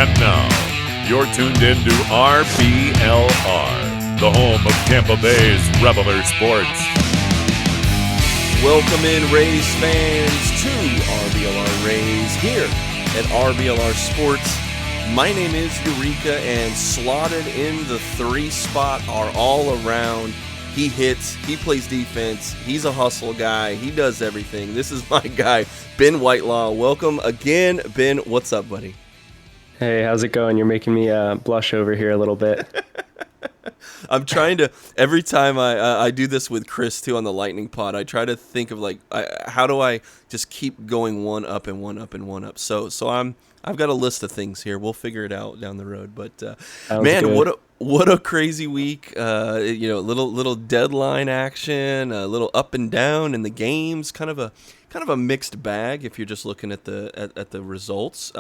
And now, you're tuned in to RBLR, the home of Tampa Bay's Reveler Sports. Welcome in, Rays fans, to RBLR Rays here at RBLR Sports. My name is Eureka, and slotted in the 3 spot are all around. He hits, he plays defense, he's a hustle guy, he does everything. This is my guy, Ben Whitelaw. Welcome again, Ben. What's up, buddy? Hey, how's it going? You're making me blush over here a little bit. I'm trying to, every time I do this with Chris too on the Lightning Pod, I try to think of how do I just keep going one up and one up and one up. So I've got a list of things here. We'll figure it out down the road. But man, good. what a crazy week. Little deadline action, a little up and down in the games. Kind of a mixed bag if you're just looking at the results.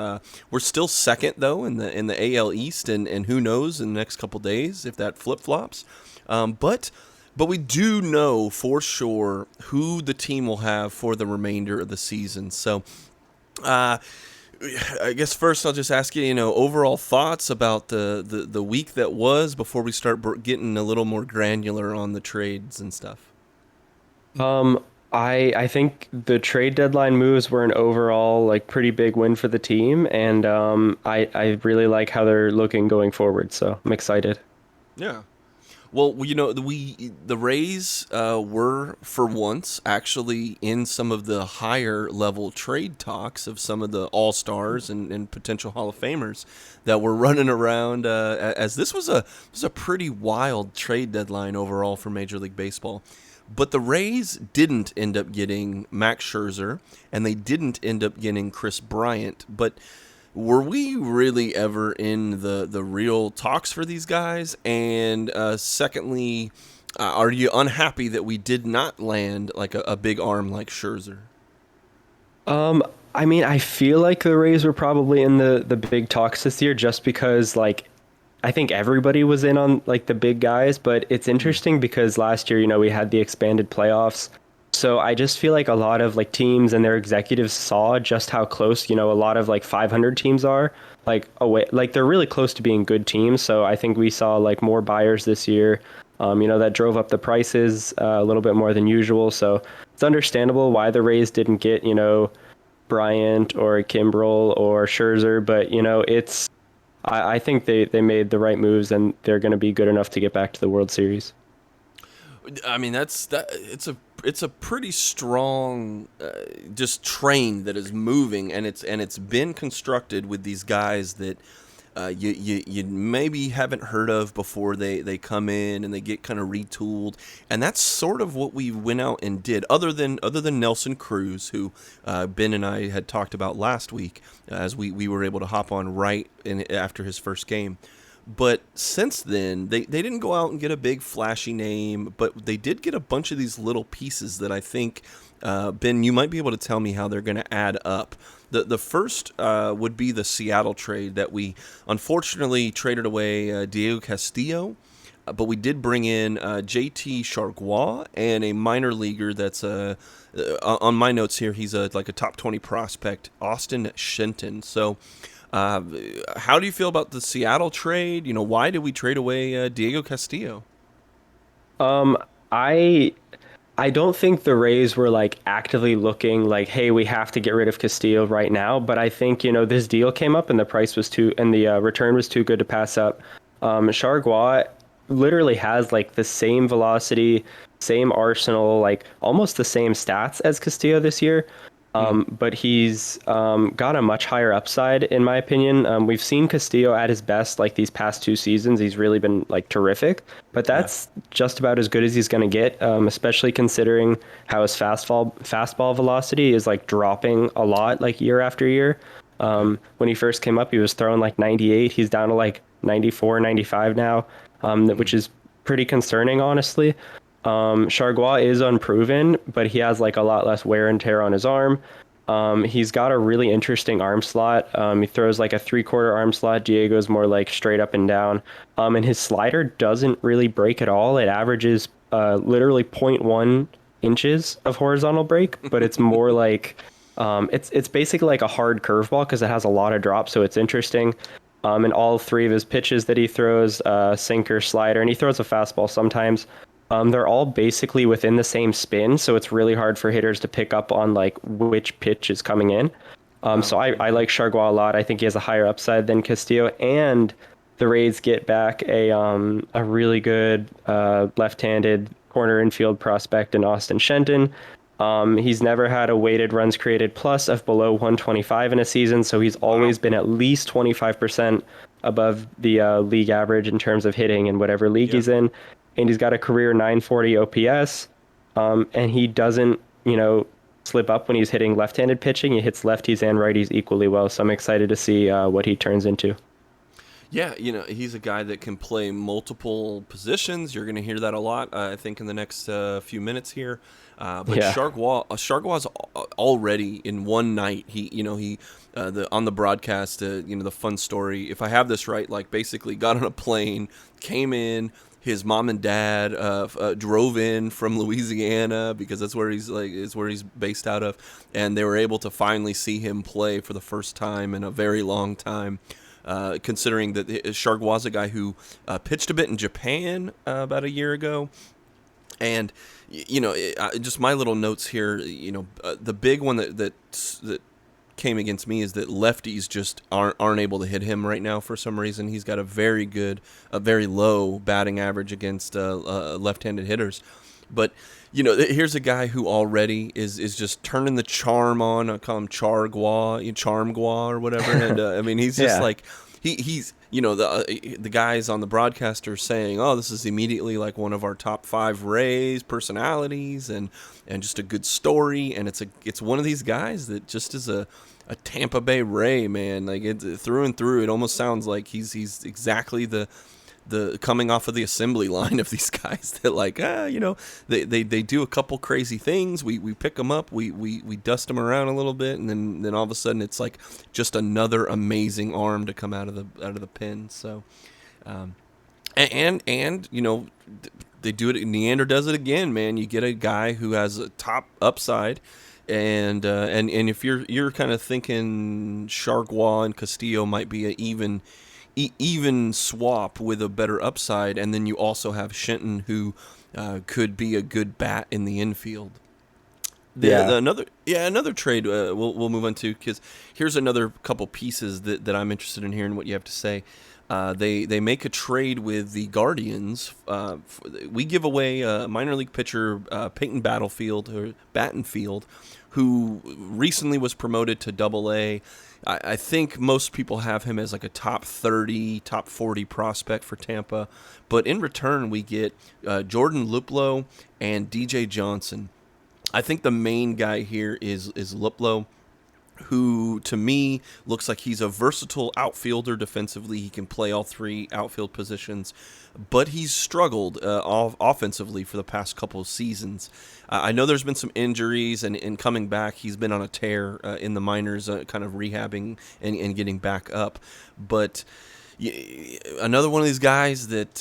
We're still second though in the AL East, and who knows in the next couple days if that flip flops. But we do know for sure who the team will have for the remainder of the season. So. I guess first I'll just ask you, overall thoughts about the week that was before we start getting a little more granular on the trades and stuff. I think the trade deadline moves were an overall pretty big win for the team, and I really like how they're looking going forward. So I'm excited. Yeah. Well, the Rays were, for once, actually in some of the higher level trade talks of some of the All-Stars and potential Hall of Famers that were running around, as this was a pretty wild trade deadline overall for Major League Baseball. But the Rays didn't end up getting Max Scherzer, and they didn't end up getting Chris Bryant, but were we really ever in the real talks for these guys? And secondly, are you unhappy that we did not land a big arm like Scherzer? I mean, I feel like the Rays were probably in the big talks this year just because I think everybody was in on the big guys, but it's interesting because last year, we had the expanded playoffs. So I just feel like a lot of teams and their executives saw just how close, a lot of 500 teams are away. They're really close to being good teams. So I think we saw more buyers this year, that drove up the prices a little bit more than usual. So it's understandable why the Rays didn't get, Bryant or Kimbrel or Scherzer. But, I think they made the right moves, and they're going to be good enough to get back to the World Series. I mean, it's a pretty strong just train that is moving, and it's been constructed with these guys that you maybe haven't heard of before they come in and they get kind of retooled, and that's sort of what we went out and did. Other than Nelson Cruz, who Ben and I had talked about last week, as we were able to hop on right after his first game. But since then, they didn't go out and get a big flashy name, but they did get a bunch of these little pieces that I think, Ben, you might be able to tell me how they're going to add up. The first would be the Seattle trade that we unfortunately traded away Diego Castillo, but we did bring in JT Chargois and a minor leaguer that's on my notes here, he's a top 20 prospect, Austin Shenton. So how do you feel about the Seattle trade? Why did we trade away Diego Castillo? I don't think the Rays were actively looking hey, we have to get rid of Castillo right now. But I think, this deal came up and the price was and the return was too good to pass up. Chargois literally has the same velocity, same arsenal, almost the same stats as Castillo this year. But he's got a much higher upside, in my opinion. We've seen Castillo at his best these past 2 seasons. He's really been terrific, but that's just about as good as he's going to get, especially considering how his fastball velocity is dropping a lot year after year. When he first came up, he was throwing 98. He's down to 94, 95 now, which is pretty concerning, honestly. Chargois is unproven, but he has a lot less wear and tear on his arm. He's got a really interesting arm slot. He throws a 3/4 arm slot. Diego's more straight up and down. And his slider doesn't really break at all. It averages literally 0.1 inches of horizontal break, but it's more it's basically a hard curveball because it has a lot of drop. So it's interesting. And all three of his pitches that he throws, sinker, slider, and he throws a fastball sometimes. They're all basically within the same spin, so it's really hard for hitters to pick up on like which pitch is coming in. So I like Chargois a lot. I think he has a higher upside than Castillo, and the Rays get back a really good left-handed corner infield prospect in Austin Shenton. He's never had a weighted runs created plus of below 125 in a season, so he's always been at least 25% above the league average in terms of hitting in whatever league he's in. And he's got a career 940 OPS, and he doesn't, slip up when he's hitting left-handed pitching. He hits lefties and righties equally well, so I'm excited to see what he turns into. Yeah, he's a guy that can play multiple positions. You're going to hear that a lot, I think, in the next few minutes here. But yeah. Chargois already in one night. He on the broadcast, the fun story. If I have this right, like basically got on a plane, came in. His mom and dad drove in from Louisiana because that's where he's based out of, and they were able to finally see him play for the first time in a very long time. Considering that Chargois is a guy who pitched a bit in Japan about a year ago. And, just my little notes here, the big one that came against me is that lefties just aren't able to hit him right now for some reason. He's got a very low batting average against left-handed hitters. But, here's a guy who already is just turning the charm on. I call him Charmgua or whatever. And, he's just like, he's, the guys on the broadcast are saying, oh, this is immediately like one of our top 5 Rays personalities and just a good story. And it's one of these guys that just is a Tampa Bay Ray, man. Like through and through, it almost sounds like he's exactly the coming off of the assembly line of these guys that they do a couple crazy things. We pick them up, we dust them around a little bit, and then all of a sudden it's like just another amazing arm to come out of the pen. So, and they do it. Neander does it again, man. You get a guy who has a top upside. And if you're kind of thinking Chargois and Castillo might be an even swap with a better upside, and then you also have Shenton who could be a good bat in the infield. Another trade we'll move on to, because here's another couple pieces that I'm interested in hearing what you have to say. They make a trade with the Guardians. We give away a minor league pitcher, Peyton Battenfield, who recently was promoted to Double-A. I think most people have him as like a top 30, top 40 prospect for Tampa. But in return, we get Jordan Luplow and DJ Johnson. I think the main guy here is Luplow, who to me looks like he's a versatile outfielder defensively. He can play all 3 outfield positions, but he's struggled offensively for the past couple of seasons. I know there's been some injuries, and coming back, he's been on a tear in the minors, kind of rehabbing and getting back up. But another one of these guys that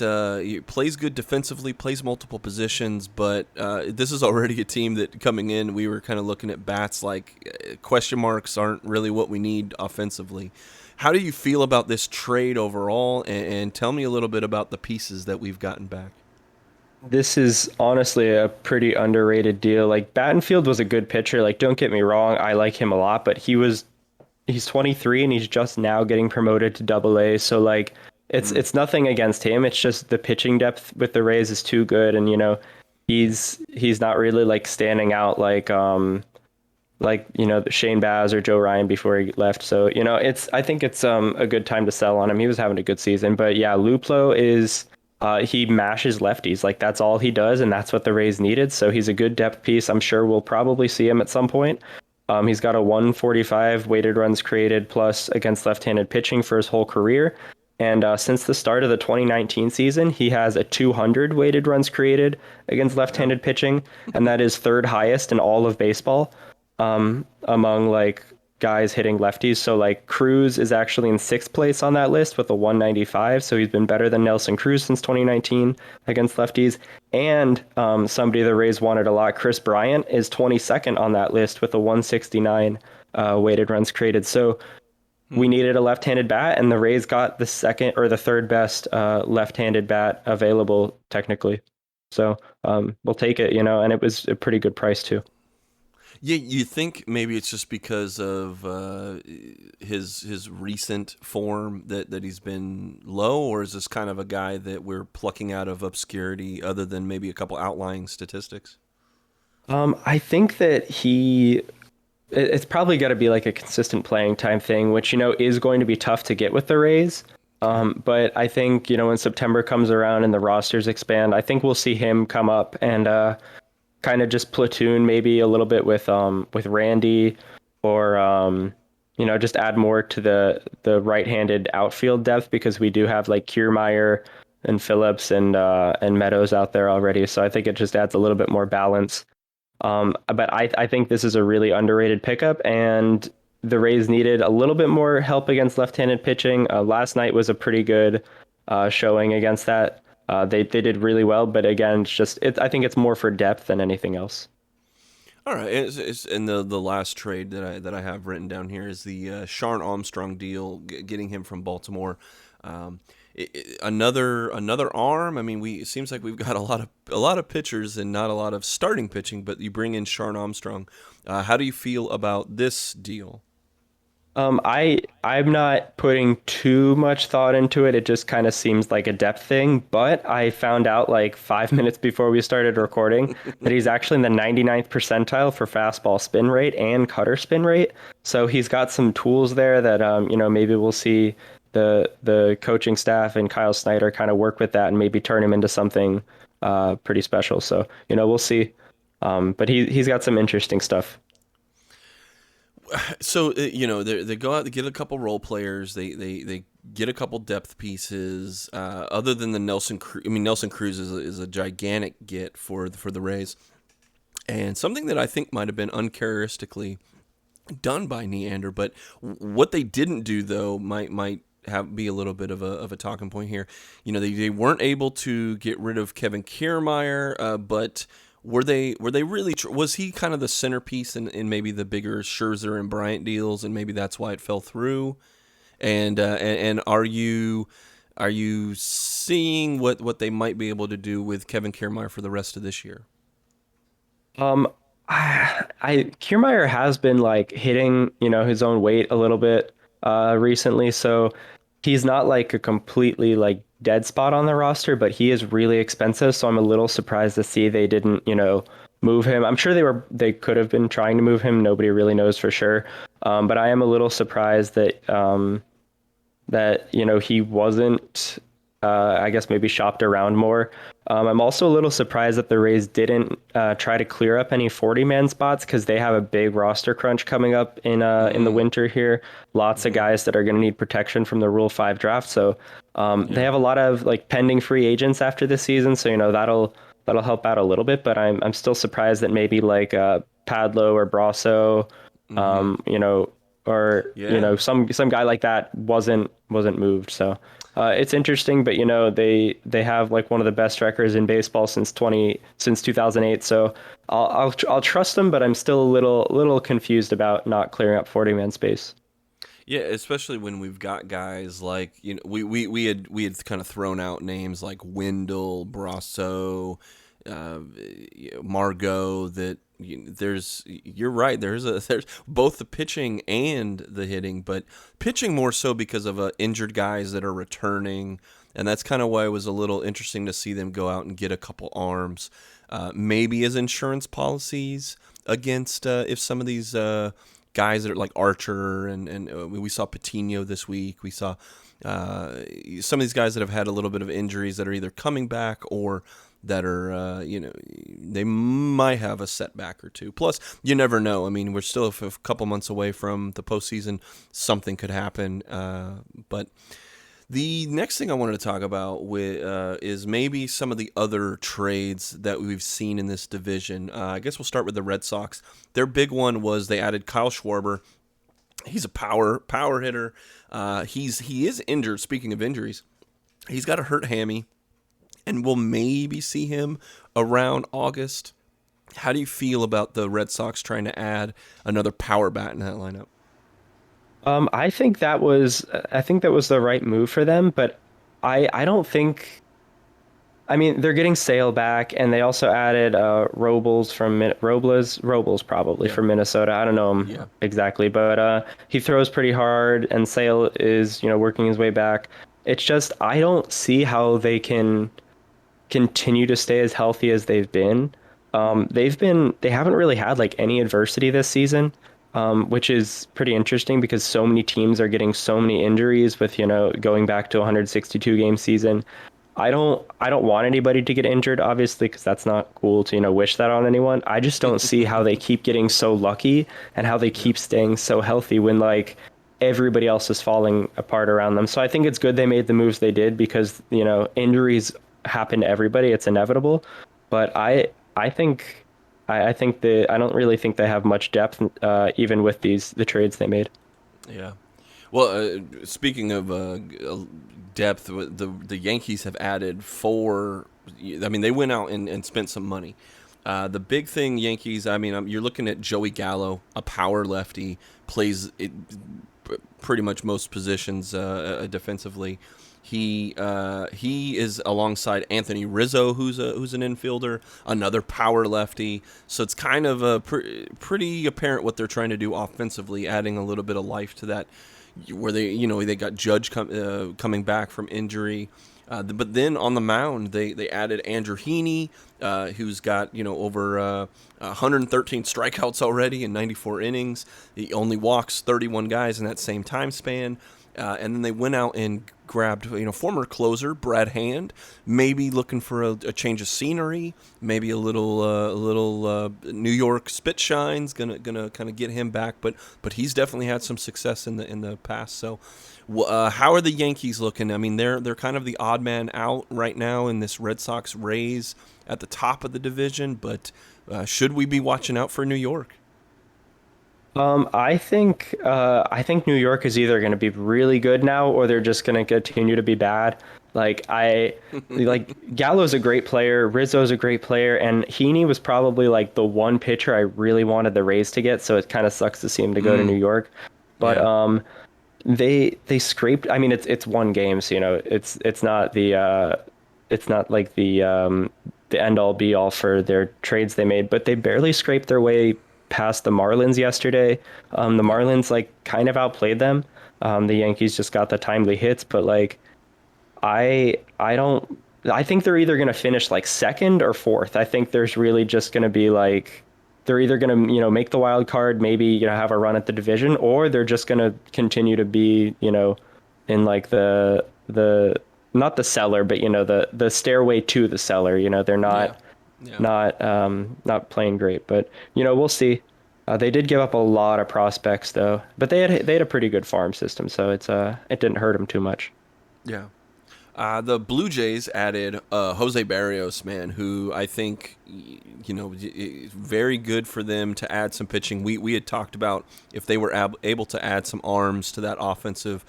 plays good defensively, plays multiple positions, but this is already a team that coming in, we were kind of looking at bats like question marks aren't really what we need offensively. How do you feel about this trade overall, and tell me a little bit about the pieces that we've gotten back? This is honestly a pretty underrated deal. Like, Battenfield was a good pitcher. Like, don't get me wrong, I like him a lot, but he's 23 and he's just now getting promoted to Double-A. So like, it's nothing against him. It's just the pitching depth with the Rays is too good, and he's not really like standing out like Shane Baz or Joe Ryan before he left. So I think it's a good time to sell on him. He was having a good season, but yeah, Luplow is. He mashes lefties. Like, that's all he does, and that's what the Rays needed. So he's a good depth piece. I'm sure we'll probably see him at some point. He's got a 145 weighted runs created plus against left-handed pitching for his whole career. And since the start of the 2019 season, he has a 200 weighted runs created against left-handed pitching, and that is 3rd highest in all of baseball among like guys hitting lefties. So like Cruz is actually in 6th place on that list with a 195. So he's been better than Nelson Cruz since 2019 against lefties. And somebody the Rays wanted a lot, Chris Bryant, is 22nd on that list with a 169 weighted runs created. So we needed a left-handed bat, and the Rays got the second or the third best left-handed bat available technically. So we'll take it, and it was a pretty good price too. Yeah, you think maybe it's just because of his recent form that he's been low, or is this kind of a guy that we're plucking out of obscurity, other than maybe a couple outlying statistics? I think that it's probably got to be like a consistent playing time thing, which is going to be tough to get with the Rays. But I think when September comes around and the rosters expand, I think we'll see him come up and kind of just platoon maybe a little bit with Randy, or just add more to the right-handed outfield depth, because we do have like Kiermaier and Phillips and Meadows out there already. So I think it just adds a little bit more balance. But I think this is a really underrated pickup, and the Rays needed a little bit more help against left-handed pitching. Last night was a pretty good showing against that. They did really well, but again, I think it's more for depth than anything else. All right, and the last trade that I have written down here is the Shawn Armstrong deal, getting him from Baltimore. Another arm. I mean, it seems like we've got a lot of pitchers and not a lot of starting pitching, but you bring in Shawn Armstrong. How do you feel about this deal? I'm not putting too much thought into it. It just kind of seems like a depth thing. But I found out like 5 minutes before we started recording that he's actually in the 99th percentile for fastball spin rate and cutter spin rate. So he's got some tools there that maybe we'll see the coaching staff and Kyle Snyder kind of work with that and maybe turn him into something pretty special. So we'll see. But he's got some interesting stuff. So they go out, they get a couple role players, they get a couple depth pieces. Other than the Nelson Cruz is a gigantic get for the Rays, and something that I think might have been uncharacteristically done by Neander. But what they didn't do though might be a little bit of a talking point here. They weren't able to get rid of Kevin Kiermaier, but were they really? Was he kind of the centerpiece in maybe the bigger Scherzer and Bryant deals, and maybe that's why it fell through? And are you seeing what they might be able to do with Kevin Kiermaier for the rest of this year? Kiermaier has been like hitting his own weight a little bit recently, so he's not like a completely like dead spot on the roster, but he is really expensive. So I'm a little surprised to see they didn't, move him. I'm sure they could have been trying to move him. Nobody really knows for sure. But I am a little surprised that he wasn't, I guess maybe shopped around more. I'm also a little surprised that the Rays didn't try to clear up any 40-man spots, because they have a big roster crunch coming up in the winter here. Lots of guys that are going to need protection from the Rule 5 draft. So they have a lot of like pending free agents after this season. So that'll help out a little bit. But I'm still surprised that maybe like Padlo or Brasso, some guy like that wasn't moved. So. It's interesting, but they have like one of the best records in baseball since 2008. So I'll trust them, but I'm still a little confused about not clearing up 40-man space. Yeah, especially when we've got guys like we had kind of thrown out names like Wendell, Brasso, Margot. That you're right. There's both the pitching and the hitting, but pitching more so because of injured guys that are returning, and that's kind of why it was a little interesting to see them go out and get a couple arms, maybe as insurance policies against if some of these guys that are like Archer and we saw Patino this week. We saw some of these guys that have had a little bit of injuries that are either coming back or that are, they might have a setback or two. Plus, you never know. I mean, we're still a couple months away from the postseason. Something could happen. But the next thing I wanted to talk about is maybe some of the other trades that we've seen in this division. I guess we'll start with the Red Sox. Their big one was they added Kyle Schwarber. He's a power hitter. He is injured. Speaking of injuries, he's got a hurt hammy, and we'll maybe see him around August. How do you feel about the Red Sox trying to add another power bat in that lineup? I think that was the right move for them, but I don't think. I mean, they're getting Sale back, and they also added Robles probably Yeah, from Minnesota. I don't know him yeah, exactly, but he throws pretty hard, and Sale is working his way back. It's just I don't see how they can continue to stay as healthy as they've been. They haven't really had like any adversity this season, which is pretty interesting because so many teams are getting so many injuries with, going back to a 162 game season. I don't want anybody to get injured, obviously, because that's not cool to, wish that on anyone. I just don't see how they keep getting so lucky and how they yeah, keep staying so healthy when like everybody else is falling apart around them. So I think it's good they made the moves they did because, injuries happen to everybody. It's inevitable. But I think I think I don't really think they have much depth, even with the trades they made. yeah. Well, speaking of depth, the Yankees have added four. I mean, they went out and spent some money. The big thing, Yankees. I mean, you're looking at Joey Gallo, a power lefty, plays pretty much most positions defensively. He is alongside Anthony Rizzo, who's an infielder, another power lefty. So it's kind of pretty apparent what they're trying to do offensively, adding a little bit of life to that. Where they got Judge coming back from injury. But then on the mound, they added Andrew Heaney, who's got over 113 strikeouts already in 94 innings. He only walks 31 guys in that same time span. And then they went out and grabbed former closer Brad Hand, maybe looking for a change of scenery, maybe a little New York spit shine's gonna kind of get him back. But he's definitely had some success in the past. So. How are the Yankees looking? I mean, they're kind of the odd man out right now in this Red Sox Rays at the top of the division, but should we be watching out for New York? I think New York is either going to be really good now or they're just going to continue to be bad. Like Gallo's a great player, Rizzo's a great player, and Heaney was probably like the one pitcher I really wanted the Rays to get, so it kind of sucks to see him to go to New York. But Yeah, they scraped. I mean, it's one game, so it's not like the end all be all for their trades they made, but they barely scraped their way past the Marlins yesterday. The yeah, Marlins like kind of outplayed them. The Yankees just got the timely hits, but like I don't. I think they're either going to finish like second or fourth. I think there's really just going to be like they're either going to make the wild card, maybe have a run at the division, or they're just going to continue to be in like the not the cellar, but the stairway to the cellar. They're yeah, yeah. not playing great, but we'll see. They did give up a lot of prospects though, but they had a pretty good farm system, so it didn't hurt them too much. Yeah. The Blue Jays added Jose Barrios, man, who I think, very good for them to add some pitching. We had talked about if they were able to add some arms to that offensive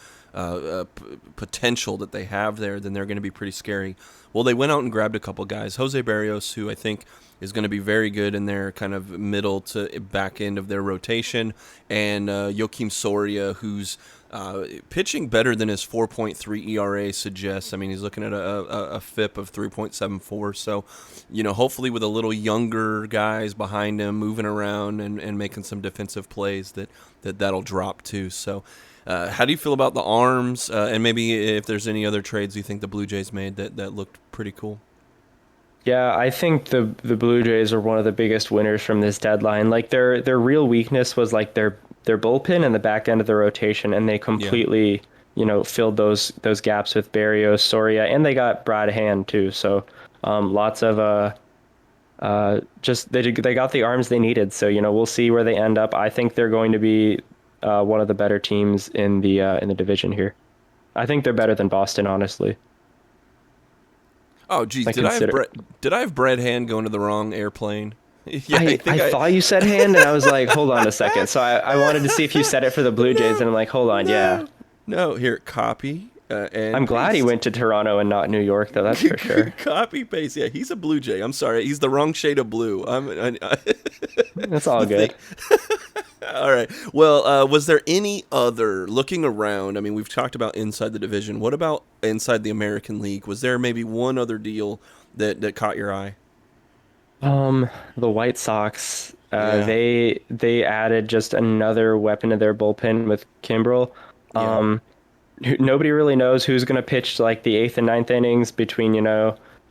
potential that they have there, then they're going to be pretty scary. Well, they went out and grabbed a couple guys. Jose Barrios, who I think is going to be very good in their kind of middle to back end of their rotation, and Joakim Soria, who's pitching better than his 4.3 ERA suggests. I mean, he's looking at a FIP of 3.74. So, hopefully with a little younger guys behind him moving around and making some defensive plays that'll drop too. So, how do you feel about the arms? And maybe if there's any other trades you think the Blue Jays made that looked pretty cool? Yeah, I think the Blue Jays are one of the biggest winners from this deadline. Like their real weakness was like their bullpen and the back end of the rotation, and they Yeah. completely filled those gaps with Barrios, Soria, and they got Brad Hand too. So lots of just they got the arms they needed. So we'll see where they end up. I think they're going to be one of the better teams in the division here. I think they're better than Boston, honestly. Oh, geez, I consider. Did I have Brad Hand going to the wrong airplane? Yeah, I I think I. thought you said Hand, and I was like, hold on a second. So I wanted to see if you said it for the Blue Jays, and I'm like, hold on, yeah. No, no. Here, copy I'm and glad he paste. went to Toronto and not New York, though. That's for sure. Copy paste. Yeah, he's a Blue Jay. I'm sorry, he's the wrong shade of blue. That's all the thing. good. All right. Well, was there any other, looking around, I mean, we've talked about inside the division. What about inside the American League? Was there maybe one other deal that caught your eye? The White Sox, Yeah. they added just another weapon to their bullpen with Kimbrel. Yeah. Nobody really knows who's going to pitch like the eighth and ninth innings between,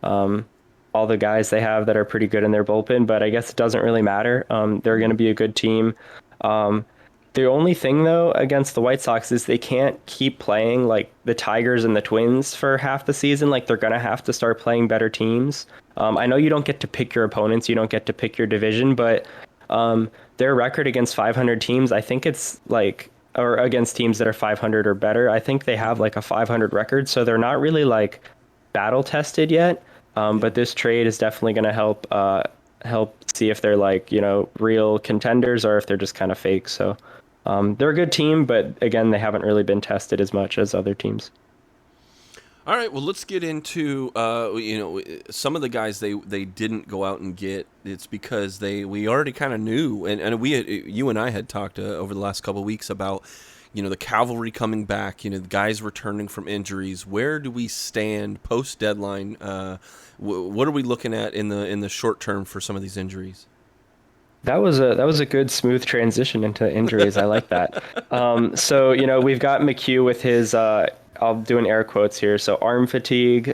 um, all the guys they have that are pretty good in their bullpen, but I guess it doesn't really matter. They're going to be a good team. Um, the only thing though against the White Sox is they can't keep playing like the Tigers and the Twins for half the season. Like they're going to have to start playing better teams. I know you don't get to pick your opponents, you don't get to pick your division, but their record against 500 teams, I think it's like, or against teams that are 500 or better, I think they have like a 500 record, so they're not really like battle tested yet. Yeah. But this trade is definitely going to help see if they're like real contenders or if they're just kind of fake. So they're a good team, but again, they haven't really been tested as much as other teams. All right, well, let's get into some of the guys they didn't go out and get. It's because we already kind of knew, and you and I had talked over the last couple of weeks about the cavalry coming back, the guys returning from injuries. Where do we stand post deadline? What are we looking at in the short term for some of these injuries? That was a good smooth transition into injuries. I like that. So we've got McHugh with his I'll do an air quotes here. So arm fatigue.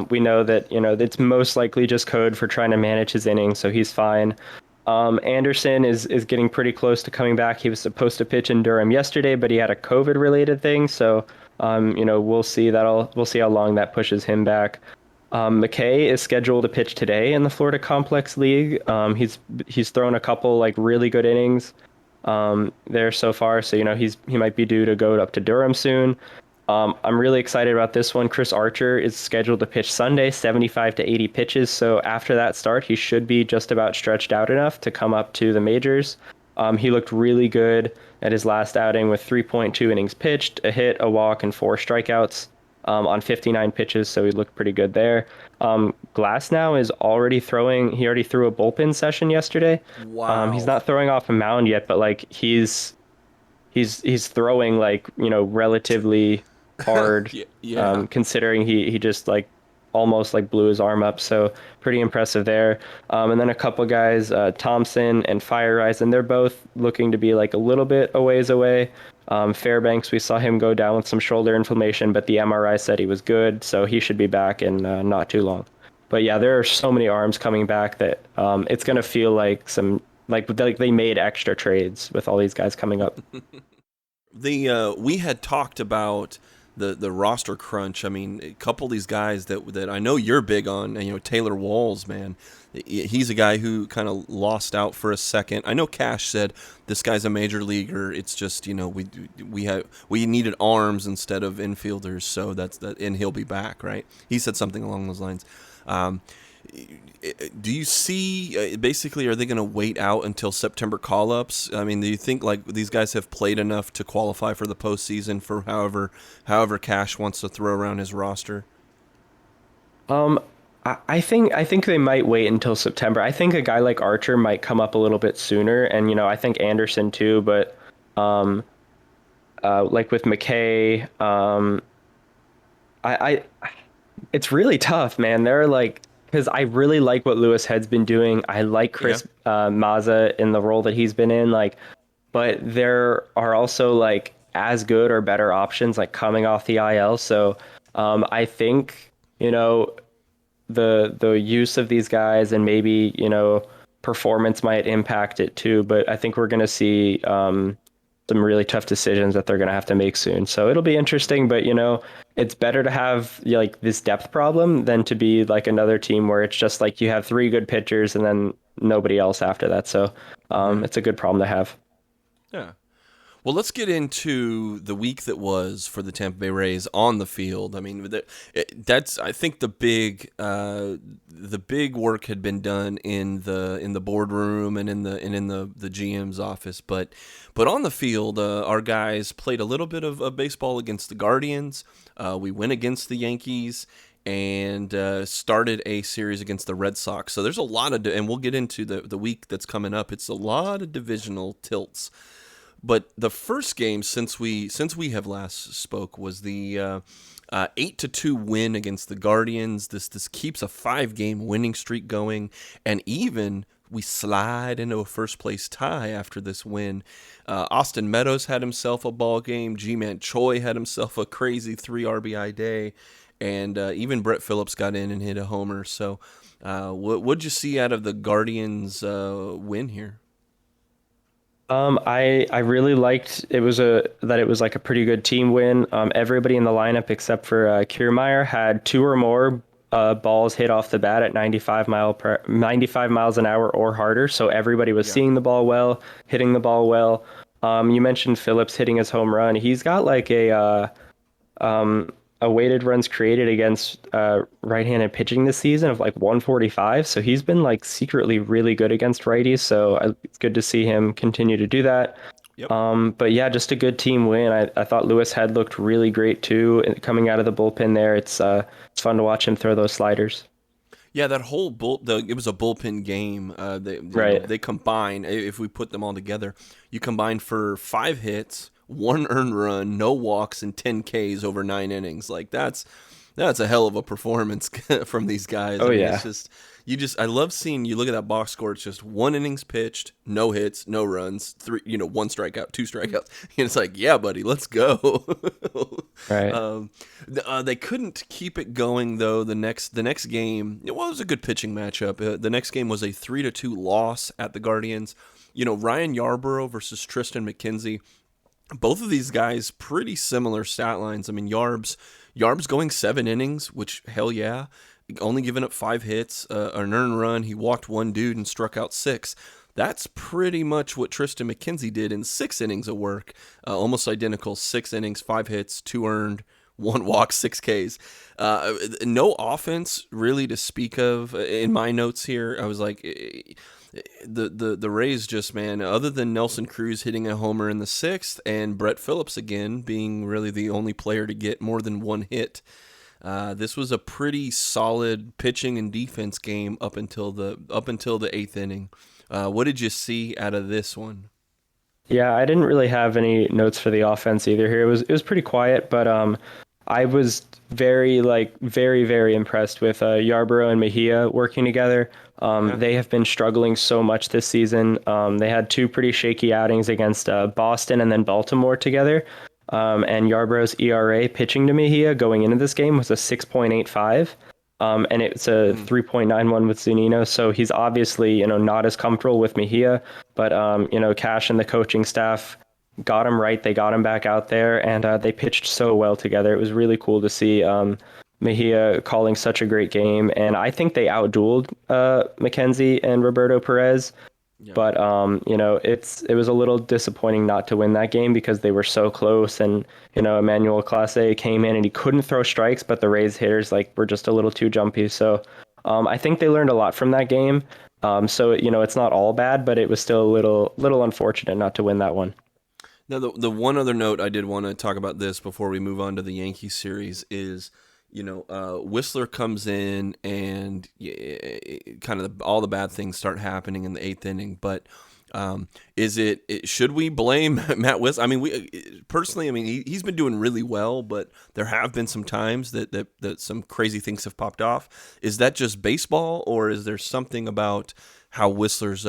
We know that it's most likely just code for trying to manage his innings, so he's fine. Anderson is getting pretty close to coming back. He was supposed to pitch in Durham yesterday, but he had a COVID related thing. So we'll see how long that pushes him back. McKay is scheduled to pitch today in the Florida Complex League. He's thrown a couple like really good innings there so far, so he might be due to go up to Durham soon. I'm really excited about this one. Chris Archer is scheduled to pitch Sunday, 75 to 80 pitches. So after that start, he should be just about stretched out enough to come up to the majors. He looked really good at his last outing with 3.2 innings pitched, a hit, a walk, and 4 strikeouts on 59 pitches. So he looked pretty good there. Glass now is already throwing. He already threw a bullpen session yesterday. Wow. He's not throwing off a mound yet, but like he's throwing like relatively hard, Yeah. considering he just like almost like blew his arm up. So pretty impressive there. And then a couple guys, Thompson and Firerise, and they're both looking to be like a little bit a ways away. Fairbanks, we saw him go down with some shoulder inflammation, but the MRI said he was good, so he should be back in not too long. But yeah, there are so many arms coming back that it's going to feel like they made extra trades with all these guys coming up. We had talked about the roster crunch. I mean, a couple of these guys that I know you're big on. Taylor Walls, man, he's a guy who kind of lost out for a second. I know Cash said this guy's a major leaguer. It's just we needed arms instead of infielders, so that's that, and he'll be back, right? He said something along those lines. Do you see, basically, are they going to wait out until September call-ups? I mean, do you think like these guys have played enough to qualify for the postseason for however Cash wants to throw around his roster? I think they might wait until September. I think a guy like Archer might come up a little bit sooner, and I think Anderson too. But like with McKay, I it's really tough, man. They're like, because I really like what Lewis Head's been doing. I like Chris Mazza in the role that he's been in, like, but there are also like as good or better options like coming off the IL. So I think the use of these guys and maybe performance might impact it too. But I think we're going to see some really tough decisions that they're going to have to make soon. So it'll be interesting, but it's better to have like this depth problem than to be like another team where it's just like you have 3 good pitchers and then nobody else after that. So it's a good problem to have. Yeah. Well, let's get into the week that was for the Tampa Bay Rays on the field. I mean, that's I think the big work had been done in the boardroom and in the GM's office, but on the field, our guys played a little bit of baseball against the Guardians. We went against the Yankees and started a series against the Red Sox. So there's a lot of, and we'll get into the week that's coming up. It's a lot of divisional tilts. But the first game since we have last spoke was the 8-2 win against the Guardians. This keeps a 5-game winning streak going, and even we slide into a first place tie after this win. Austin Meadows had himself a ball game. G-Man Choi had himself a crazy 3 RBI day, and even Brett Phillips got in and hit a homer. So, what'd you see out of the Guardians' win here? I really liked it was that it was like a pretty good team win. Everybody in the lineup except for Kiermaier had 2 or more balls hit off the bat at 95 miles an hour or harder. So everybody was Yeah. seeing the ball well, hitting the ball well. You mentioned Phillips hitting his home run. He's got like a weighted runs created against right-handed pitching this season of like 145. So he's been like secretly really good against righties. So it's good to see him continue to do that. Yep. But yeah, just a good team win. I thought Lewis Head looked really great too, coming out of the bullpen there. It's fun to watch him throw those sliders. Yeah, that whole it was a bullpen game. Right. They combine, if we put them all together, you combine for 5 hits, 1 earned run, no walks, and 10 Ks over 9 innings. Like that's a hell of a performance from these guys. Oh, I mean, yeah. it's I love seeing you look at that box score. It's just 1 innings pitched, no hits, no runs, 1 strikeout, 2 strikeouts. And it's like, yeah, buddy, let's go. Right. They couldn't keep it going though. The next game, it was a good pitching matchup. The next game was a 3-2 loss at the Guardians. Ryan Yarbrough versus Tristan McKenzie. Both of these guys pretty similar stat lines. I mean, Yarb's going 7 innings, which hell yeah. Only giving up 5 hits, an earned run. He walked 1 dude and struck out 6. That's pretty much what Tristan McKenzie did in 6 innings of work. Almost identical. 6 innings, 5 hits, 2 earned, 1 walk, 6 Ks. No offense really to speak of in my notes here. I was like, the Rays just, man, other than Nelson Cruz hitting a homer in the 6th and Brett Phillips again being really the only player to get more than 1 hit, this was a pretty solid pitching and defense game up until the 8th inning. What did you see out of this one? Yeah, I didn't really have any notes for the offense either here. It was pretty quiet, but I was very impressed with Yarborough and Mejia working together. They have been struggling so much this season. They had 2 pretty shaky outings against Boston and then Baltimore together. And Yarborough's ERA pitching to Mejia going into this game was a 6.85. And it's a 3.91 with Zunino. So he's obviously, not as comfortable with Mejia, but, Cash and the coaching staff got him right. They got him back out there, and they pitched so well together. It was really cool to see Mejia calling such a great game. And I think they outdueled McKenzie and Roberto Perez. Yeah. But it was a little disappointing not to win that game because they were so close, and Emmanuel Clase came in and he couldn't throw strikes, but the Rays hitters were just a little too jumpy. So I think they learned a lot from that game. So it's not all bad, but it was still a little unfortunate not to win that one. Now, the one other note I did want to talk about this before we move on to the Yankees series is, Whistler comes in and kind of all the bad things start happening in the 8th inning. But should we blame Matt Whistler? I mean, he's been doing really well, but there have been some times that some crazy things have popped off. Is that just baseball, or is there something about how Whistler's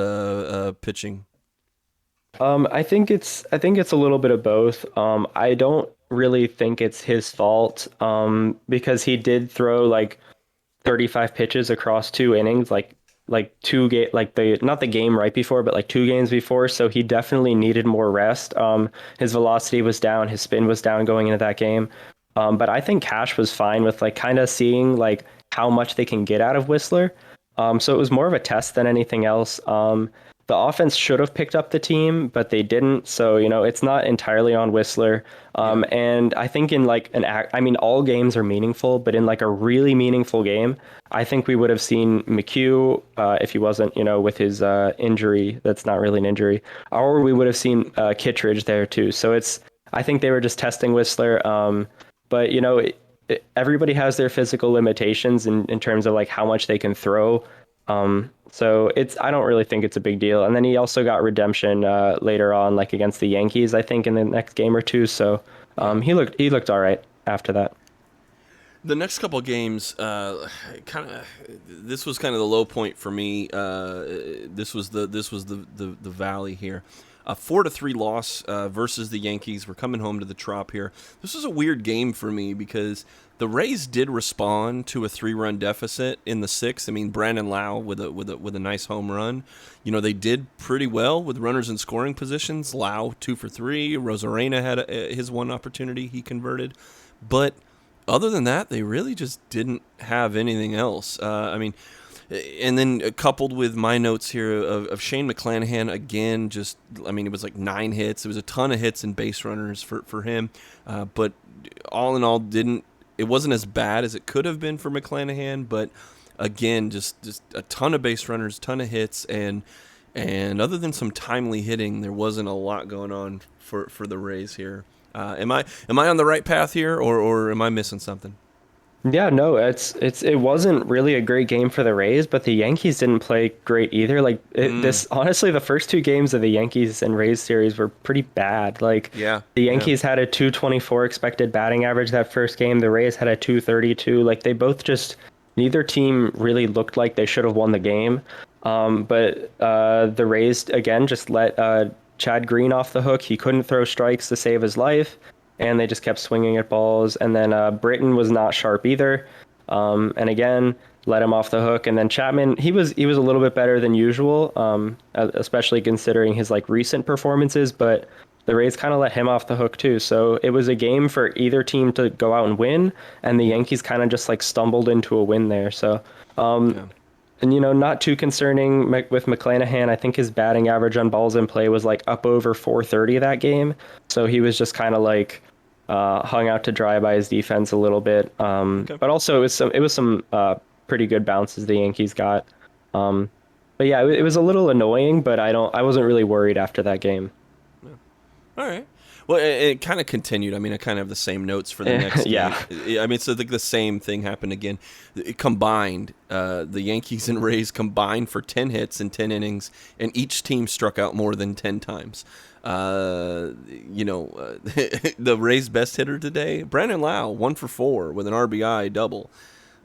pitching? I think it's a little bit of both. I don't really think it's his fault because he did throw 35 pitches across 2 innings, not the game right before, but 2 games before. So he definitely needed more rest. His velocity was down, his spin was down going into that game. But I think Cash was fine with kind of seeing how much they can get out of Whistler. So it was more of a test than anything else. The offense should have picked up the team, but they didn't. So, it's not entirely on Whistler. And I think in all games are meaningful, but in a really meaningful game, I think we would have seen McHugh, if he wasn't, with his injury, that's not really an injury, or we would have seen Kittredge there too. So I think they were just testing Whistler. But, everybody has their physical limitations in terms of how much they can throw. So I don't really think it's a big deal. And then he also got redemption later on, like against the Yankees, I think, in the next game or two. So Yeah. he looked all right after that. The next couple of games, this was kind of the low point for me. This was the valley here. A 4-3 loss versus the Yankees. We're coming home to the Trop here. This was a weird game for me because the Rays did respond to a 3-run deficit in the sixth. I mean, Brandon Lau with a nice home run. You know, they did pretty well with runners in scoring positions. Lau 2 for 3. Rosarena had his one opportunity he converted, but other than that, they really just didn't have anything else. I mean, and then coupled with my notes here of Shane McClanahan again, it was like 9 hits. It was a ton of hits and base runners for him. But all in all, it wasn't as bad as it could have been for McClanahan. But again, just a ton of base runners, ton of hits, and other than some timely hitting, there wasn't a lot going on for the Rays here. Am I on the right path here, or am I missing something? Yeah, no, it wasn't really a great game for the Rays, but the Yankees didn't play great either. This honestly, the first 2 games of the Yankees and Rays series were pretty bad. Like Yeah, the yeah. Yankees had a 224 expected batting average that first game. The Rays had a 232. Like they both just neither team really looked like they should have won the game. But the Rays again just let Chad Green off the hook. He couldn't throw strikes to save his life, and they just kept swinging at balls. And then Britton was not sharp either, and again let him off the hook. And then Chapman, he was a little bit better than usual, especially considering his like recent performances. But the Rays kind of let him off the hook too. So it was a game for either team to go out and win, and the Yankees kind of just like stumbled into a win there. So. Yeah. And, not too concerning with McClanahan. I think his batting average on balls in play was like up over 430 that game. So he was just kind of like hung out to dry by his defense a little bit. Okay. But also it was some pretty good bounces the Yankees got. But yeah, it was a little annoying, but I wasn't really worried after that game. All right. Well, it kind of continued. I mean, I kind of have the same notes for the next Yeah. game. I mean, so the same thing happened again. It combined, the Yankees and Rays combined for 10 hits in 10 innings, and each team struck out more than 10 times. The Rays' best hitter today, Brandon Lau, 1 for 4 with an RBI double.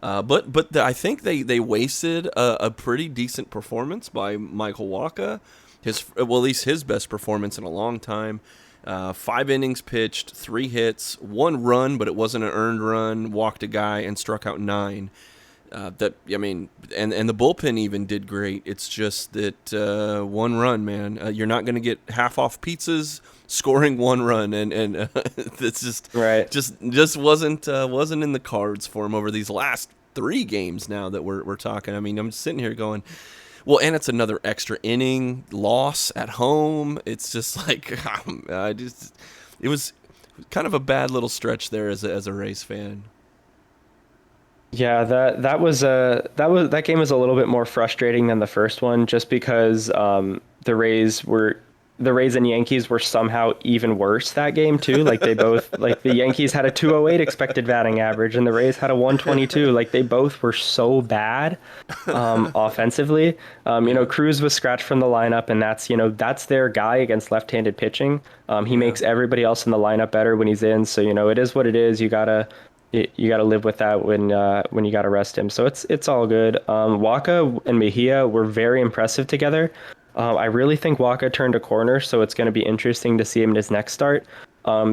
I think they wasted a pretty decent performance by Michael Wacha. At least his best performance in a long time. 5 innings pitched, 3 hits, 1 run, but it wasn't an earned run. Walked a guy and struck out 9. And the bullpen even did great. It's just that 1 run, man. You're not going to get half off pizzas scoring 1 run, and it's just Right. just wasn't in the cards for him over these last 3 games now that we're talking. I mean, I'm sitting here going. Well, and it's another extra inning loss at home. It's just like it was kind of a bad little stretch there as a Rays fan. Yeah, that game was a little bit more frustrating than the first one, just because the Rays and Yankees were somehow even worse that game too. Like they both like the Yankees had a 208 expected batting average and the Rays had a 122. Like they both were so bad offensively. Cruz was scratched from the lineup, and that's their guy against left-handed pitching. He makes everybody else in the lineup better when he's in. So it is what it is. You gotta live with that when you gotta rest him. So it's all good. Waka and Mejia were very impressive together. I really think Waka turned a corner, so it's going to be interesting to see him in his next start.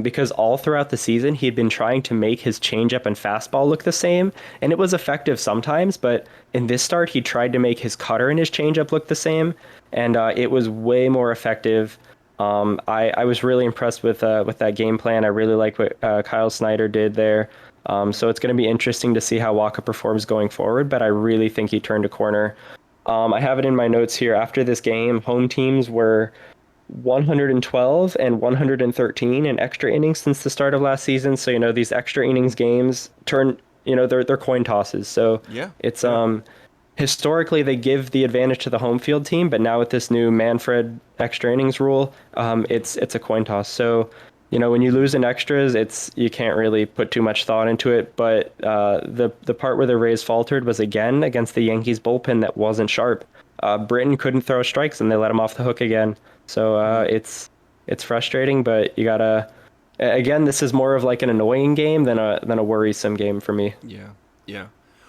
Because all throughout the season, he'd been trying to make his changeup and fastball look the same, and it was effective sometimes. But in this start, he tried to make his cutter and his changeup look the same, and it was way more effective. I was really impressed with that game plan. I really like what Kyle Snyder did there. So it's going to be interesting to see how Waka performs going forward, but I really think he turned a corner. I have it in my notes here. After this game, home teams were 112 and 113 in extra innings since the start of last season. So, these extra innings games they're coin tosses. So Yeah. it's historically they give the advantage to the home field team, but now with this new Manfred extra innings rule, it's a coin toss. So when you lose in extras, you can't really put too much thought into it. But the part where the Rays faltered was again against the Yankees bullpen that wasn't sharp. Britton couldn't throw strikes, and they let him off the hook again. So it's frustrating, but you gotta. Again, this is more of like an annoying game than a worrisome game for me. Yeah, yeah.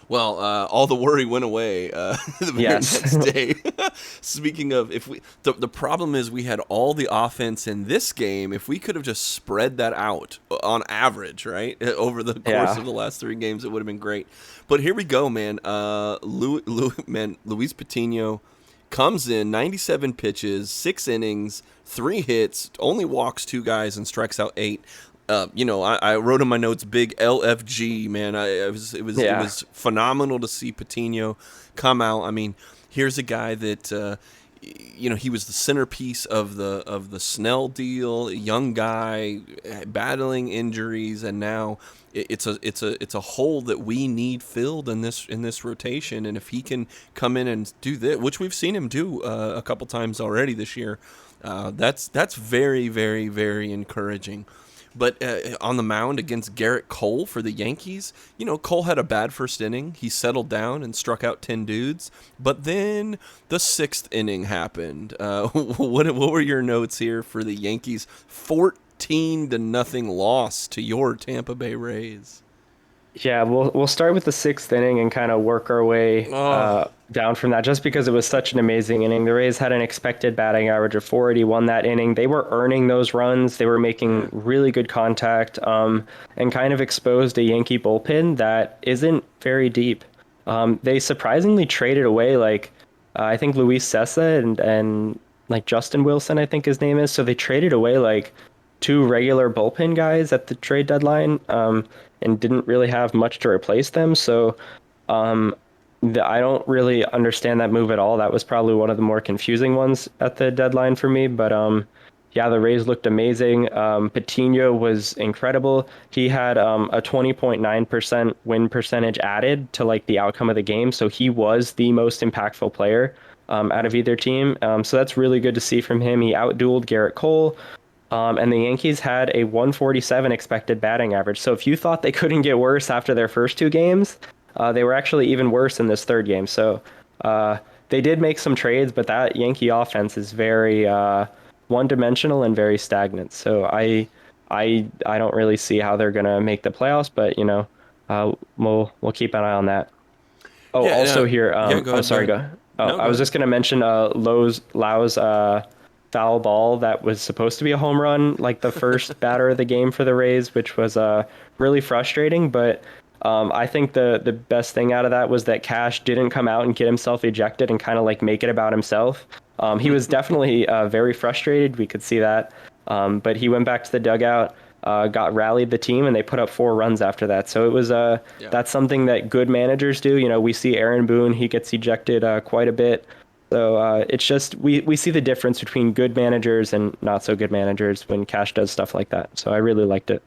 Well, all the worry went away the very Yes. next day. Speaking of, if the problem is we had all the offense in this game. If we could have just spread that out on average, right, over the course of the last 3 games, it would have been great. But here we go, man. Luis Patino comes in 97 pitches, 6 innings, 3 hits, only walks 2 guys and strikes out 8. I wrote in my notes big LFG, man. It was phenomenal to see Patino come out. I mean, here's a guy that he was the centerpiece of the Snell deal, a young guy battling injuries, and now it's a hole that we need filled in this rotation. And if he can come in and do that, which we've seen him do a couple times already this year, that's very, very, very encouraging. But on the mound against Garrett Cole for the Yankees, Cole had a bad first inning. He settled down and struck out 10 dudes. But then the 6th inning happened. What were your notes here for the Yankees' 14-0 loss to your Tampa Bay Rays? Yeah, we'll start with the 6th inning and kind of work our way down from that, just because it was such an amazing inning. The Rays had an expected batting average of 481 that inning. They were earning those runs. They were making really good contact, and kind of exposed a Yankee bullpen that isn't very deep. They surprisingly traded away, I think Luis Cessa and like Justin Wilson, I think his name is. So they traded away like 2 regular bullpen guys at the trade deadline, and didn't really have much to replace them. So I don't really understand that move at all. That was probably one of the more confusing ones at the deadline for me. But the Rays looked amazing. Patino was incredible. He had a 20.9% win percentage added to like the outcome of the game. So he was the most impactful player out of either team. So that's really good to see from him. He outdueled Garrett Cole. And the Yankees had a 147 expected batting average. So if you thought they couldn't get worse after their first 2 games, they were actually even worse in this 3rd game. So they did make some trades, but that Yankee offense is very one-dimensional and very stagnant. So I don't really see how they're going to make the playoffs, but we'll keep an eye on that. Oh, Yeah, also here. go ahead, sorry, go go. ahead. Oh, No, go I was ahead. just going to mention Lau's foul ball that was supposed to be a home run, like the first batter of the game for the Rays, which was really frustrating. But I think the best thing out of that was that Cash didn't come out and get himself ejected and kind of like make it about himself. He was definitely very frustrated. We could see that. But he went back to the dugout, rallied the team, and they put up 4 runs after that. So it was that's something that good managers do. We see Aaron Boone, he gets ejected quite a bit. So it's just we see the difference between good managers and not so good managers when Cash does stuff like that. So I really liked it.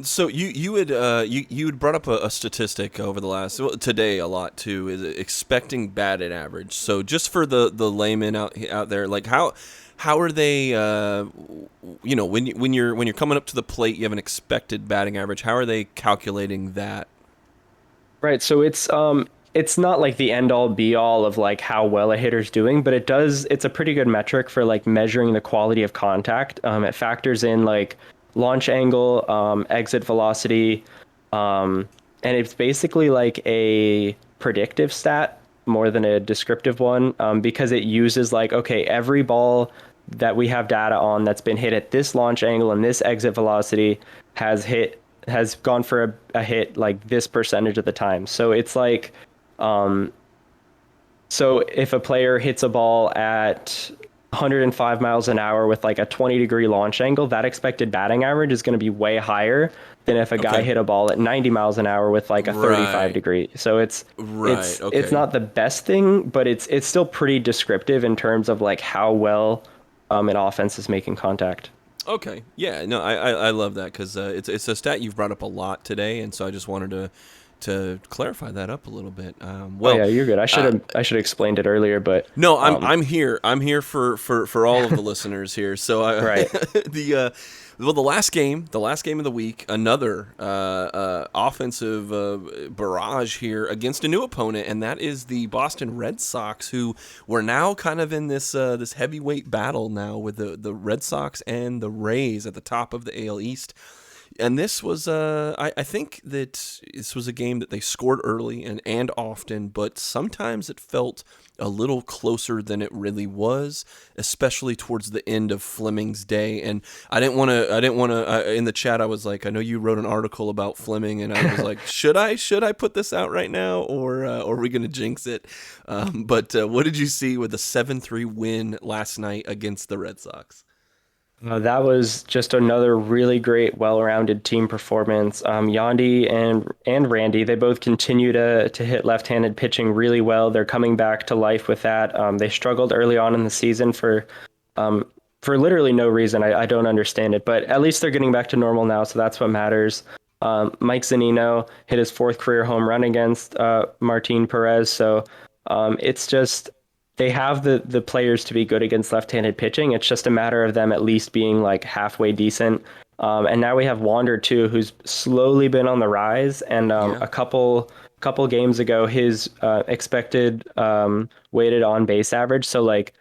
So you had brought up a statistic over the last today a lot too, is expecting batted average. So just for the layman out there, like how are they when you're coming up to the plate, you have an expected batting average. How are they calculating that? Right. So it's not like the end all be all of like how well a hitter's doing, but it's a pretty good metric for like measuring the quality of contact. It factors in like launch angle, exit velocity, and it's basically like a predictive stat more than a descriptive one, because it uses like, okay, every ball that we have data on that's been hit at this launch angle and this exit velocity has gone for a hit like this percentage of the time. So it's like, so if a player hits a ball at 105 miles an hour with like a 20-degree launch angle, that expected batting average is going to be way higher than if a guy hit a ball at 90 miles an hour with like a 35 degree. So it's not the best thing, but it's still pretty descriptive in terms of like how well an offense is making contact. Okay. Yeah. No, I love that because it's a stat you've brought up a lot today, and so I just wanted to clarify that up a little bit. Oh yeah, you're good. I should have explained it earlier, but No, I'm here. I'm here for all of the listeners here. So right. the last game of the week, another offensive barrage here against a new opponent, and that is the Boston Red Sox, who were now kind of in this this heavyweight battle now with the Red Sox and the Rays at the top of the AL East. And this was, I think that this was a game that they scored early and often, but sometimes it felt a little closer than it really was, especially towards the end of Fleming's day. And I didn't want to, in the chat, I was like, I know you wrote an article about Fleming, and I was like, should I put this out right now, or are we going to jinx it? But what did you see with a 7-3 win last night against the Red Sox? That was just another really great, well-rounded team performance. Yandy and Randy, they both continue to hit left-handed pitching really well. They're coming back to life with that. They struggled early on in the season for literally no reason. I don't understand it, but at least they're getting back to normal now, so that's what matters. Mike Zunino hit his 4th career home run against Martin Perez, so it's just they have the players to be good against left-handed pitching. It's just a matter of them at least being like halfway decent. And now we have Wander too, who's slowly been on the rise. And a couple games ago, his expected weighted on base average. So like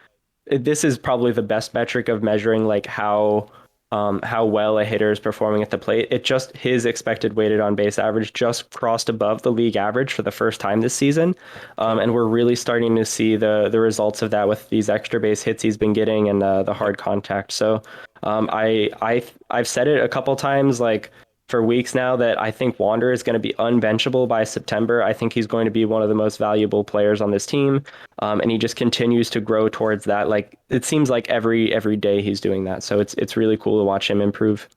this is probably the best metric of measuring like how well a hitter is performing at the plate. It just his expected weighted on base average just crossed above the league average for the first time this season, and we're really starting to see the results of that with these extra base hits he's been getting and the hard contact. So I've said it a couple times like for weeks now that I think Wander is going to be unbenchable by September. I think he's going to be one of the most valuable players on this team, and he just continues to grow towards that. Like it seems like every day he's doing that. So it's really cool to watch him improve.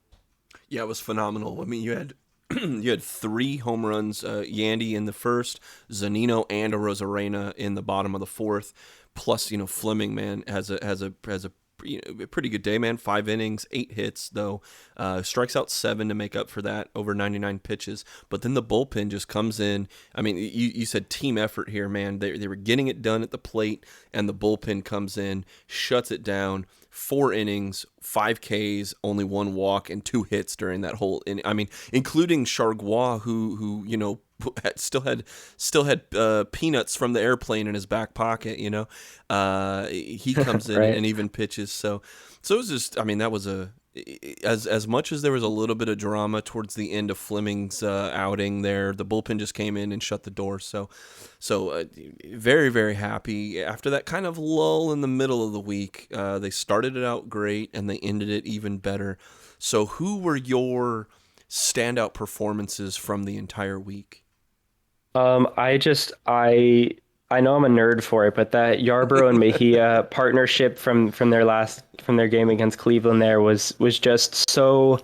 Yeah, it was phenomenal. I mean, you had you had 3 home runs, Yandy in the first, Zanino and a Rosarena in the bottom of the 4th. Plus, Fleming, man, has a pretty good day, man. 5 innings, 8 hits, though. Strikes out 7 to make up for that, over 99 pitches. But then the bullpen just comes in. I mean, you said team effort here, man. They were getting it done at the plate, and the bullpen comes in, shuts it down. 4 innings, 5 Ks, only 1 walk, and 2 hits during that whole inning. I mean, including Chargois, who still had peanuts from the airplane in his back pocket. He comes in right. and even pitches. So it was just. I mean, that was as much as there was a little bit of drama towards the end of Fleming's outing there, the bullpen just came in and shut the door. So very, very happy. After that kind of lull in the middle of the week, they started it out great and they ended it even better. So who were your standout performances from the entire week? I know I'm a nerd for it, but that Yarbrough and Mejia partnership from their game against Cleveland there was just so.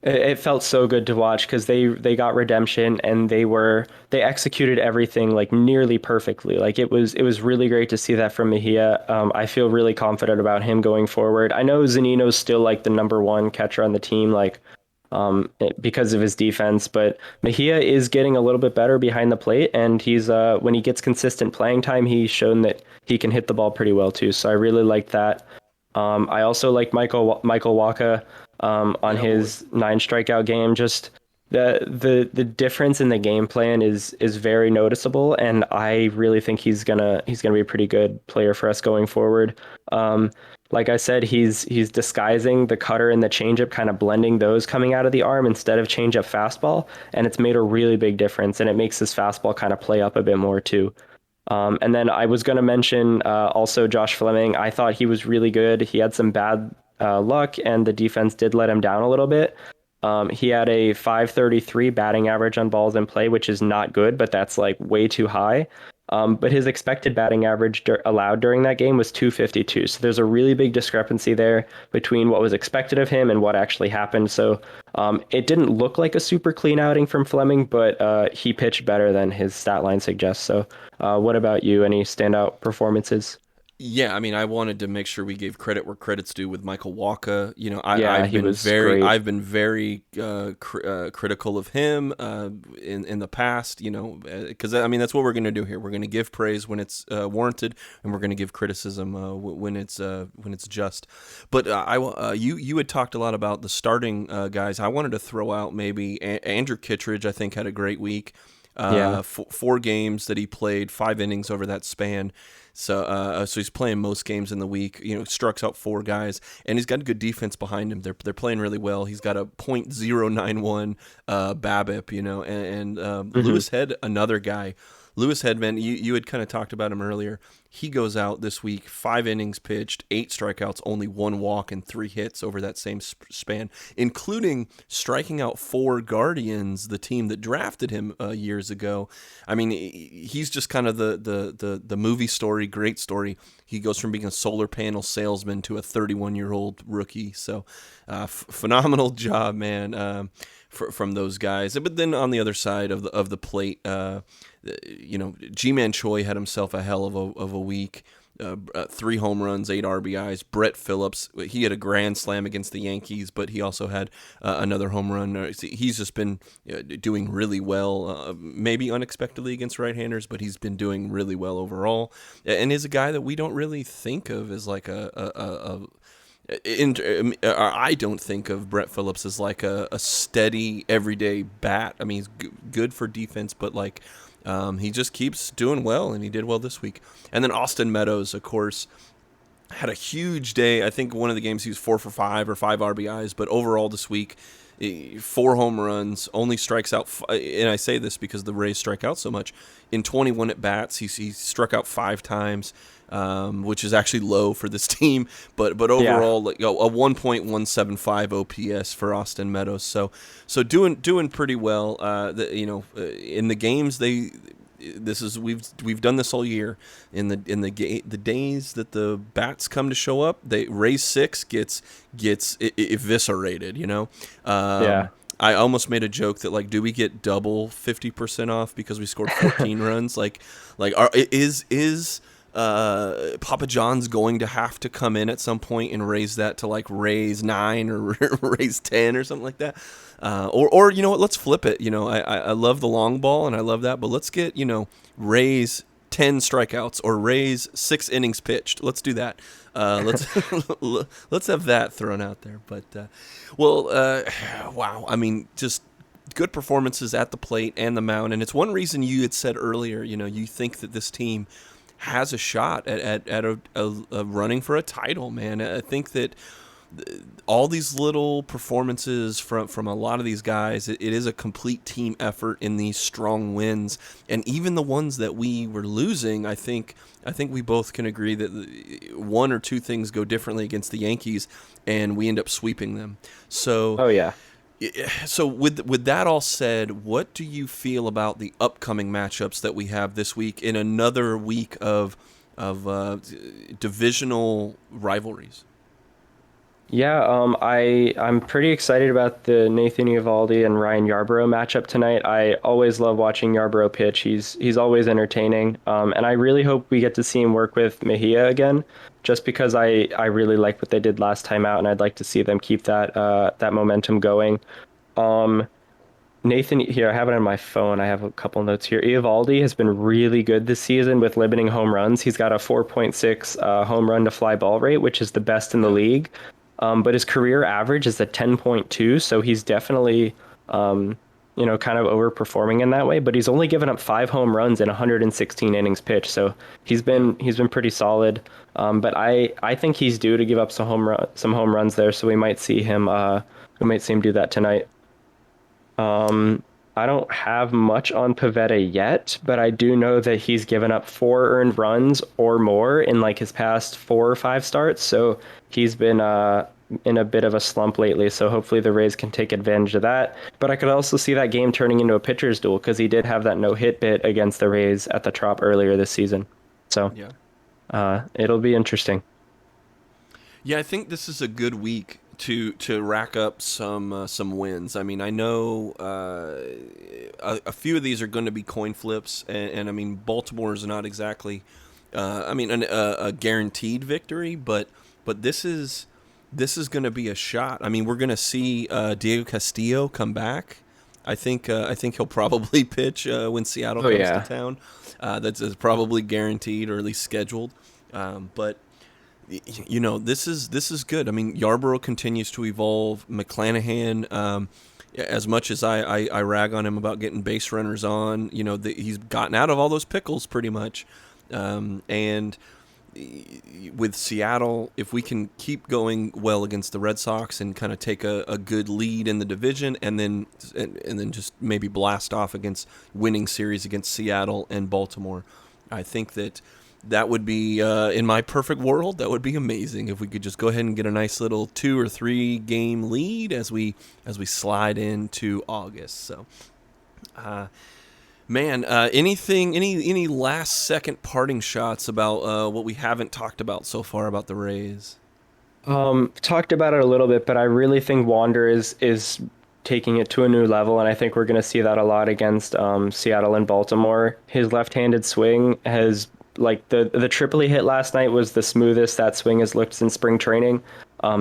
It felt so good to watch because they got redemption and they executed everything like nearly perfectly. Like it was really great to see that from Mejia. I feel really confident about him going forward. I know Zanino's still like the number 1 catcher on the team, like because of his defense, but Mejia is getting a little bit better behind the plate, and he's when he gets consistent playing time, he's shown that he can hit the ball pretty well too. So I really like that. I also like Michael Wacha on his 9 strikeout game. Just the difference in the game plan is very noticeable, and I really think he's gonna be a pretty good player for us going forward. Like I said, he's disguising the cutter and the changeup, kind of blending those coming out of the arm instead of changeup fastball, and it's made a really big difference, and it makes his fastball kind of play up a bit more too. And then I was going to mention also Josh Fleming. I thought he was really good. He had some bad luck, and the defense did let him down a little bit. He had a 533 batting average on balls in play, which is not good, but that's like way too high. But his expected batting average allowed during that game was 252. So there's a really big discrepancy there between what was expected of him and what actually happened. So it didn't look like a super clean outing from Fleming, but he pitched better than his stat line suggests. So what about you? Any standout performances? Yeah, I mean, I wanted to make sure we gave credit where credit's due with Michael Walker. You know, Yeah, he was great. I've been very critical of him in the past. You know, because I mean that's what we're going to do here. We're going to give praise when it's warranted, and we're going to give criticism when it's just. But you had talked a lot about the starting guys. I wanted to throw out maybe Andrew Kittredge. I think had a great week. Yeah. 4 games that he played, 5 innings over that span. So he's playing most games in the week. You know, strikes out 4 guys, and he's got good defense behind him. They're playing really well. He's got a .091 BABIP. You know, and Lewis Head, another guy. Lewis Head, man, you had kind of talked about him earlier. He goes out this week, 5 innings pitched, 8 strikeouts, only 1 walk, and 3 hits over that same span, including striking out 4 Guardians, the team that drafted him years ago. I mean, he's just kind of the movie story, great story. He goes from being a solar panel salesman to a 31-year-old rookie. So, phenomenal job, man, from those guys. But then on the other side of the plate, you know, G-Man Choi had himself a hell of a week. 3 home runs, 8 RBIs. Brett Phillips, he had a grand slam against the Yankees, but he also had another home run. He's just been doing really well, maybe unexpectedly against right-handers, but he's been doing really well overall, and is a guy that we don't really think of as like I don't think of Brett Phillips as like a steady everyday bat. I mean, he's good for defense, but like he just keeps doing well, and he did well this week. And then Austin Meadows, of course, had a huge day. I think one of the games he was 4 for 5 or 5 RBIs, but overall this week, 4 home runs, only strikes out, and I say this because the Rays strike out so much. In 21 at bats, he struck out 5 times, which is actually low for this team. But overall, like, a 1.175 OPS for Austin Meadows. So doing pretty well. In the games we've done this all year. In the days that the bats come to show up, Rays 6 gets eviscerated. You know. Yeah. I almost made a joke that, like, do we get double 50% off because we scored 14 runs? Is Papa John's going to have to come in at some point and raise that to like raise 9 or raise 10 or something like that? Or you know what? Let's flip it. You know, I love the long ball and I love that, but let's get, you know, raise 10 strikeouts or raise 6 innings pitched. Let's do that. Let's have that thrown out there. But wow. I mean, just good performances at the plate and the mound, and it's one reason you had said earlier. You know, you think that this team has a shot at a running for a title, man. I think that all these little performances from a lot of these guys, it is a complete team effort in these strong wins, and even the ones that we were losing, I think we both can agree that 1 or 2 things go differently against the Yankees, and we end up sweeping them. So, oh yeah. So with that all said, what do you feel about the upcoming matchups that we have this week in another week of divisional rivalries? Yeah, I'm pretty excited about the Nathan Eovaldi and Ryan Yarbrough matchup tonight. I always love watching Yarbrough pitch. He's always entertaining, and I really hope we get to see him work with Mejia again, just because I really like what they did last time out, and I'd like to see them keep that momentum going. Nathan, here, I have it on my phone. I have a couple notes here. Eovaldi has been really good this season with limiting home runs. He's got a 4.6 home run to fly ball rate, which is the best in the league. But his career average is at 10.2, so he's definitely, kind of overperforming in that way. But he's only given up 5 home runs in 116 innings pitched, so he's been pretty solid. But I think he's due to give up some home runs there, so we might see him do that tonight. I don't have much on Pivetta yet, but I do know that he's given up 4 earned runs or more in like his past 4 or 5 starts. So he's been in a bit of a slump lately. So hopefully the Rays can take advantage of that. But I could also see that game turning into a pitcher's duel because he did have that no-hit bit against the Rays at the Trop earlier this season. So it'll be interesting. Yeah, I think this is a good week to rack up some wins. I mean, I know a few of these are going to be coin flips, and I mean, Baltimore is not exactly a guaranteed victory, but this is going to be a shot. I mean, we're going to see Diego Castillo come back. I think he'll probably pitch when Seattle comes to town. That's probably guaranteed, or at least scheduled. But this is good. I mean, Yarborough continues to evolve. McClanahan, as much as I rag on him about getting base runners on, he's gotten out of all those pickles pretty much. And with Seattle, if we can keep going well against the Red Sox and kind of take a good lead in the division, and then just maybe blast off against winning series against Seattle and Baltimore, I think that would be, in my perfect world, that would be amazing if we could just go ahead and get a nice little 2 or 3 game lead as we slide into August. So, man, any last second parting shots about what we haven't talked about so far about the Rays? Talked about it a little bit, but I really think Wander is taking it to a new level, and I think we're going to see that a lot against Seattle and Baltimore. His left-handed swing has, like, the triple he hit last night was the smoothest that swing has looked since spring training.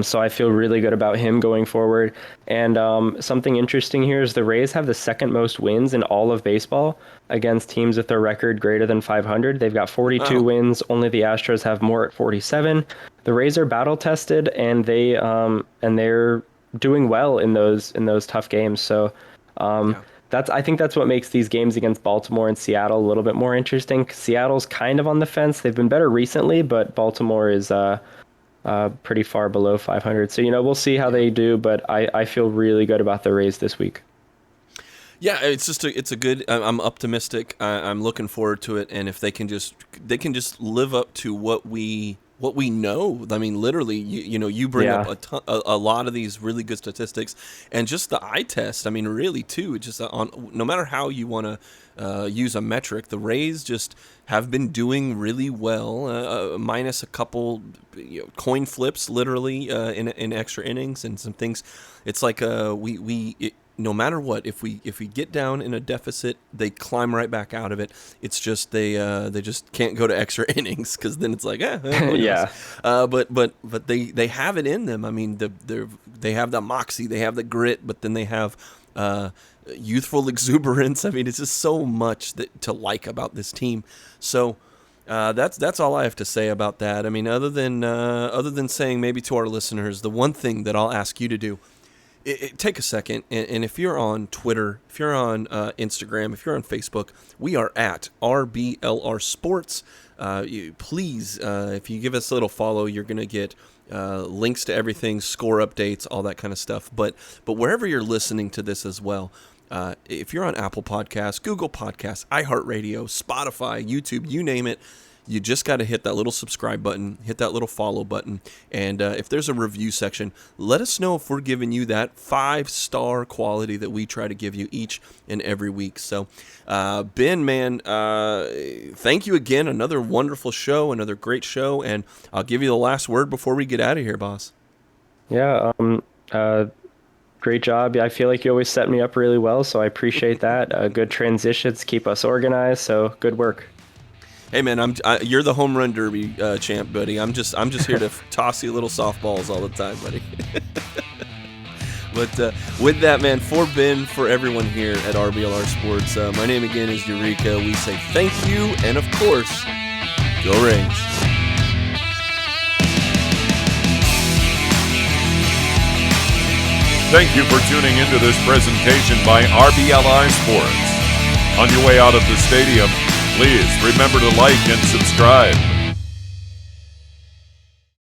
So I feel really good about him going forward. And something interesting here is the Rays have the second most wins in all of baseball against teams with their record greater than 500. They've got 42 wins. Only the Astros have more at 47. The Rays are battle tested, and they're doing well in those tough games. So I think that's what makes these games against Baltimore and Seattle a little bit more interesting. Seattle's kind of on the fence. They've been better recently, but Baltimore is pretty far below 500. So, we'll see how they do, but I feel really good about the Rays this week. Yeah, it's a good. I'm optimistic. I'm looking forward to it, and if they can just live up to what we know. I mean, literally, you bring up a lot of these really good statistics, and just the eye test. I mean, really too. Just no matter how you want to use a metric, the Rays just have been doing really well, minus a couple coin flips, literally in extra innings and some things. It's like no matter what, if we get down in a deficit, they climb right back out of it. It's just they just can't go to extra innings, because then it's like yeah. But they have it in them. I mean, they have the moxie, they have the grit, but then they have youthful exuberance. I mean, it's just so much to like about this team. So that's all I have to say about that. I mean, other than saying maybe to our listeners, the one thing that I'll ask you to do. Take a second, and if you're on Twitter, if you're on Instagram, if you're on Facebook, we are at RBLR Sports. Please, if you give us a little follow, you're going to get links to everything, score updates, all that kind of stuff. But wherever you're listening to this as well, if you're on Apple Podcasts, Google Podcasts, iHeartRadio, Spotify, YouTube, you name it, you just got to hit that little subscribe button, hit that little follow button, and if there's a review section, let us know if we're giving you that 5-star quality that we try to give you each and every week. So, Ben, man, thank you again. Another wonderful show, another great show, and I'll give you the last word before we get out of here, boss. Yeah, great job. I feel like you always set me up really well, so I appreciate that. Good transitions, keep us organized, so good work. Hey man, you're the home run derby champ, buddy. I'm just here to toss you little softballs all the time, buddy. But with that, man, for Ben, for everyone here at RBLR Sports, my name again is Eureka. We say thank you, and of course, go Rays. Thank you for tuning into this presentation by RBLR Sports. On your way out of the stadium, please remember to like and subscribe.